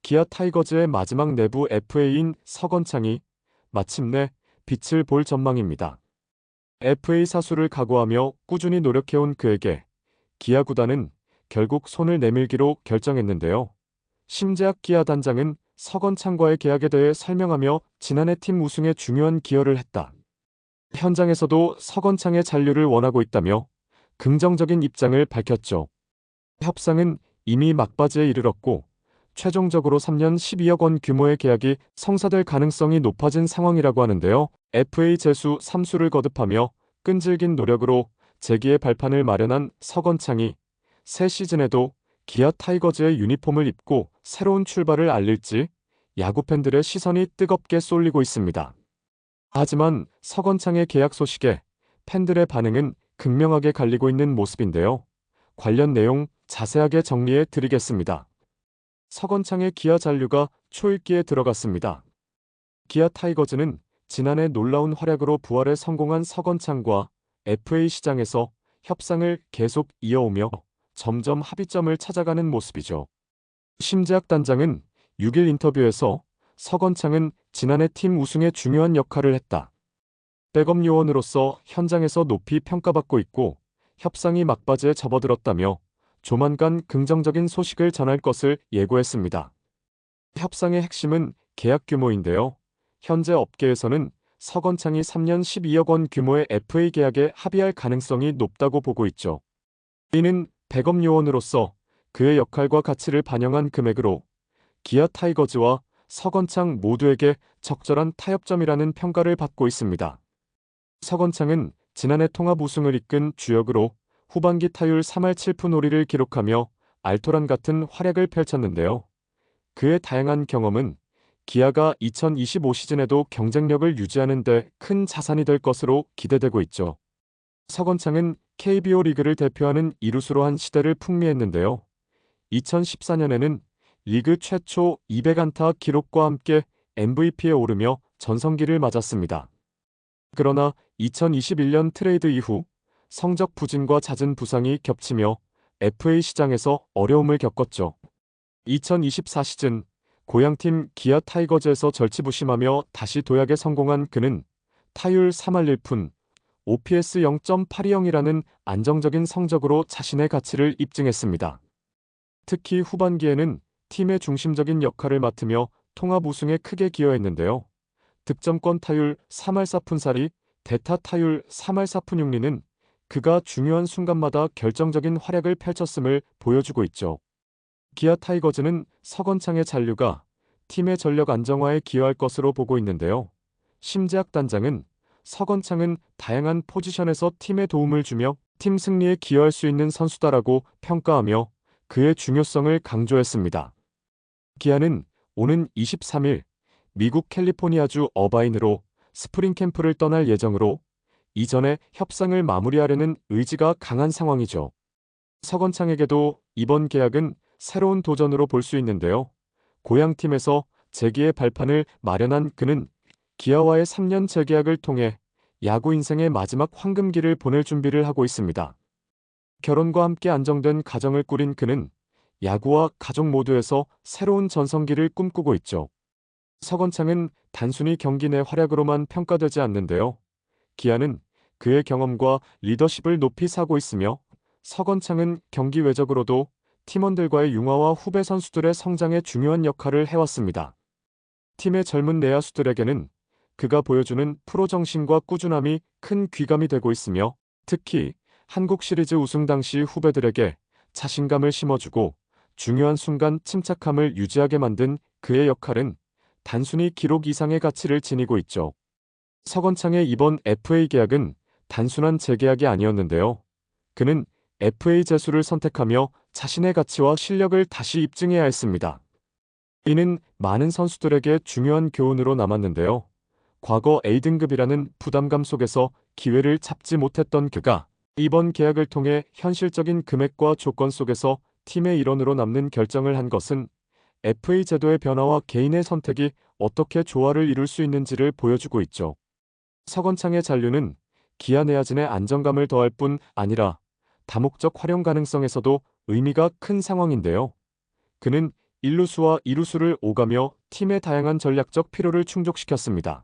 기아 타이거즈의 마지막 내부 FA인 서건창이 마침내 빛을 볼 전망입니다. FA 사수를 각오하며 꾸준히 노력해온 그에게 기아 구단은 결국 손을 내밀기로 결정했는데요. 심재학 기아 단장은 서건창과의 계약에 대해 설명하며 지난해 팀 우승에 중요한 기여를 했다. 현장에서도 서건창의 잔류를 원하고 있다며 긍정적인 입장을 밝혔죠. 협상은 이미 막바지에 이르렀고 최종적으로 3년 12억 원 규모의 계약이 성사될 가능성이 높아진 상황이라고 하는데요. FA 제수 3수를 거듭하며 끈질긴 노력으로 재기의 발판을 마련한 서건창이 새 시즌에도 기아 타이거즈의 유니폼을 입고 새로운 출발을 알릴지 야구 팬들의 시선이 뜨겁게 쏠리고 있습니다. 하지만 서건창의 계약 소식에 팬들의 반응은 극명하게 갈리고 있는 모습인데요. 관련 내용 자세하게 정리해 드리겠습니다. 서건창의 기아 잔류가 초읽기에 들어갔습니다. 기아 타이거즈는 지난해 놀라운 활약으로 부활에 성공한 서건창과 FA 시장에서 협상을 계속 이어오며 점점 합의점을 찾아가는 모습이죠. 심재학 단장은 6일 인터뷰에서 서건창은 지난해 팀 우승에 중요한 역할을 했다. 백업 요원으로서 현장에서 높이 평가받고 있고 협상이 막바지에 접어들었다며 조만간 긍정적인 소식을 전할 것을 예고했습니다. 협상의 핵심은 계약 규모인데요. 현재 업계에서는 서건창이 3년 12억 원 규모의 FA 계약에 합의할 가능성이 높다고 보고 있죠. 이는 백업 요원으로서 그의 역할과 가치를 반영한 금액으로 기아 타이거즈와 서건창 모두에게 적절한 타협점이라는 평가를 받고 있습니다. 서건창은 지난해 통합 우승을 이끈 주역으로 후반기 타율 3할 7푼 5리를 기록하며 알토란 같은 활약을 펼쳤는데요. 그의 다양한 경험은 기아가 2025 시즌에도 경쟁력을 유지하는 데 큰 자산이 될 것으로 기대되고 있죠. 서건창은 KBO 리그를 대표하는 이루수로 한 시대를 풍미했는데요. 2014년에는 리그 최초 200안타 기록과 함께 MVP에 오르며 전성기를 맞았습니다. 그러나 2021년 트레이드 이후 성적 부진과 잦은 부상이 겹치며 FA 시장에서 어려움을 겪었죠. 2024 시즌 고향팀 기아 타이거즈에서 절치부심하며 다시 도약에 성공한 그는 타율 3할 1푼, OPS 0.820이라는 안정적인 성적으로 자신의 가치를 입증했습니다. 특히 후반기에는 팀의 중심적인 역할을 맡으며 통합 우승에 크게 기여했는데요. 득점권 타율 3할 4푼 4리, 대타 타율 3할 4푼 6리는 그가 중요한 순간마다 결정적인 활약을 펼쳤음을 보여주고 있죠. 기아 타이거즈는 서건창의 잔류가 팀의 전력 안정화에 기여할 것으로 보고 있는데요. 심재학 단장은 서건창은 다양한 포지션에서 팀에 도움을 주며 팀 승리에 기여할 수 있는 선수다라고 평가하며 그의 중요성을 강조했습니다. 기아는 오는 23일 미국 캘리포니아주 어바인으로 스프링 캠프를 떠날 예정으로 이전에 협상을 마무리하려는 의지가 강한 상황이죠. 서건창에게도 이번 계약은 새로운 도전으로 볼 수 있는데요. 고향팀에서 재기의 발판을 마련한 그는 기아와의 3년 재계약을 통해 야구 인생의 마지막 황금기를 보낼 준비를 하고 있습니다. 결혼과 함께 안정된 가정을 꾸린 그는 야구와 가족 모두에서 새로운 전성기를 꿈꾸고 있죠. 서건창은 단순히 경기 내 활약으로만 평가되지 않는데요. 기아는 그의 경험과 리더십을 높이 사고 있으며 서건창은 경기 외적으로도 팀원들과의 융화와 후배 선수들의 성장에 중요한 역할을 해왔습니다. 팀의 젊은 내야수들에게는 그가 보여주는 프로 정신과 꾸준함이 큰 귀감이 되고 있으며 특히 한국 시리즈 우승 당시 후배들에게 자신감을 심어주고 중요한 순간 침착함을 유지하게 만든 그의 역할은 단순히 기록 이상의 가치를 지니고 있죠. 서건창의 이번 FA 계약은 단순한 재계약이 아니었는데요. 그는 FA 제수를 선택하며 자신의 가치와 실력을 다시 입증해야 했습니다. 이는 많은 선수들에게 중요한 교훈으로 남았는데요. 과거 A등급이라는 부담감 속에서 기회를 잡지 못했던 그가 이번 계약을 통해 현실적인 금액과 조건 속에서 팀의 일원으로 남는 결정을 한 것은 FA 제도의 변화와 개인의 선택이 어떻게 조화를 이룰 수 있는지를 보여주고 있죠. 서건창의 잔류는 기아 내야진의 안정감을 더할 뿐 아니라 다목적 활용 가능성에서도 의미가 큰 상황인데요. 그는 1루수와 2루수를 오가며 팀의 다양한 전략적 필요를 충족시켰습니다.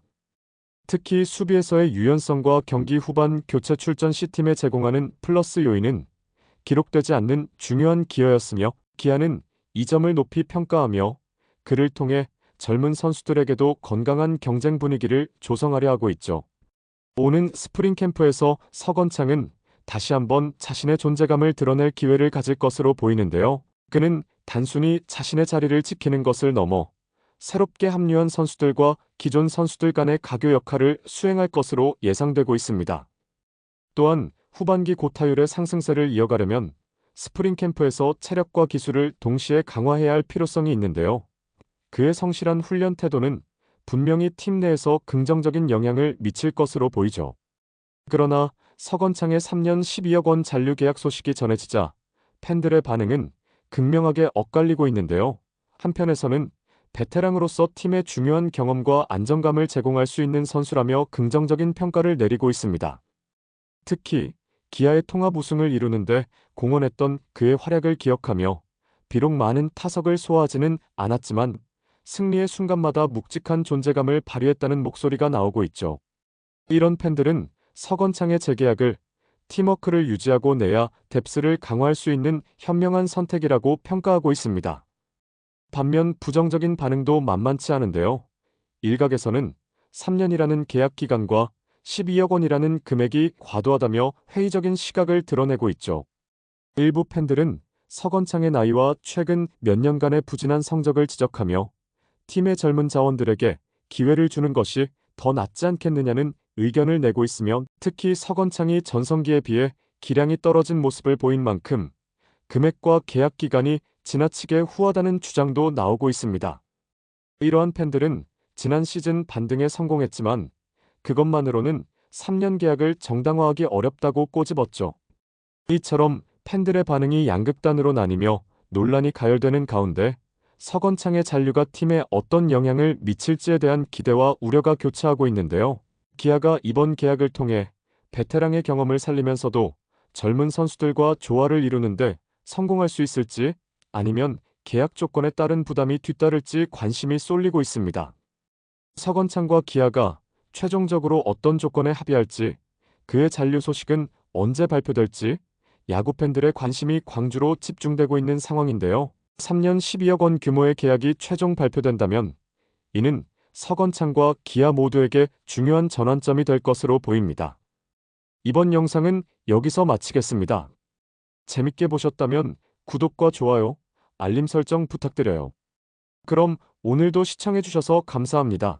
특히 수비에서의 유연성과 경기 후반 교체 출전 시 팀에 제공하는 플러스 요인은 기록되지 않는 중요한 기여였으며 기아는 이 점을 높이 평가하며 그를 통해 젊은 선수들에게도 건강한 경쟁 분위기를 조성하려 하고 있죠. 오는 스프링 캠프에서 서건창은 다시 한번 자신의 존재감을 드러낼 기회를 가질 것으로 보이는데요. 그는 단순히 자신의 자리를 지키는 것을 넘어 새롭게 합류한 선수들과 기존 선수들 간의 가교 역할을 수행할 것으로 예상되고 있습니다. 또한 후반기 고타율의 상승세를 이어가려면 스프링 캠프에서 체력과 기술을 동시에 강화해야 할 필요성이 있는데요. 그의 성실한 훈련 태도는 분명히 팀 내에서 긍정적인 영향을 미칠 것으로 보이죠. 그러나 서건창의 3년 12억 원 잔류 계약 소식이 전해지자 팬들의 반응은 극명하게 엇갈리고 있는데요. 한편에서는 베테랑으로서 팀의 중요한 경험과 안정감을 제공할 수 있는 선수라며 긍정적인 평가를 내리고 있습니다. 특히 기아의 통합 우승을 이루는데 공헌했던 그의 활약을 기억하며 비록 많은 타석을 소화하지는 않았지만 승리의 순간마다 묵직한 존재감을 발휘했다는 목소리가 나오고 있죠. 이런 팬들은 서건창의 재계약을 팀워크를 유지하고 내야 뎁스를 강화할 수 있는 현명한 선택이라고 평가하고 있습니다. 반면 부정적인 반응도 만만치 않은데요. 일각에서는 3년이라는 계약 기간과 12억 원이라는 금액이 과도하다며 회의적인 시각을 드러내고 있죠. 일부 팬들은 서건창의 나이와 최근 몇 년간의 부진한 성적을 지적하며 팀의 젊은 자원들에게 기회를 주는 것이 더 낫지 않겠느냐는 의견을 내고 있으며 특히 서건창이 전성기에 비해 기량이 떨어진 모습을 보인 만큼 금액과 계약 기간이 지나치게 후하다는 주장도 나오고 있습니다. 이러한 팬들은 지난 시즌 반등에 성공했지만 그것만으로는 3년 계약을 정당화하기 어렵다고 꼬집었죠. 이처럼 팬들의 반응이 양극단으로 나뉘며 논란이 가열되는 가운데 서건창의 잔류가 팀에 어떤 영향을 미칠지에 대한 기대와 우려가 교차하고 있는데요. 기아가 이번 계약을 통해 베테랑의 경험을 살리면서도 젊은 선수들과 조화를 이루는데 성공할 수 있을지 아니면 계약 조건에 따른 부담이 뒤따를지 관심이 쏠리고 있습니다. 서건창과 기아가 최종적으로 어떤 조건에 합의할지, 그의 잔류 소식은 언제 발표될지 야구 팬들의 관심이 광주로 집중되고 있는 상황인데요. 3년 12억 원 규모의 계약이 최종 발표된다면 이는 서건창과 기아 모두에게 중요한 전환점이 될 것으로 보입니다. 이번 영상은 여기서 마치겠습니다. 재밌게 보셨다면 구독과 좋아요, 알림 설정 부탁드려요. 그럼 오늘도 시청해주셔서 감사합니다.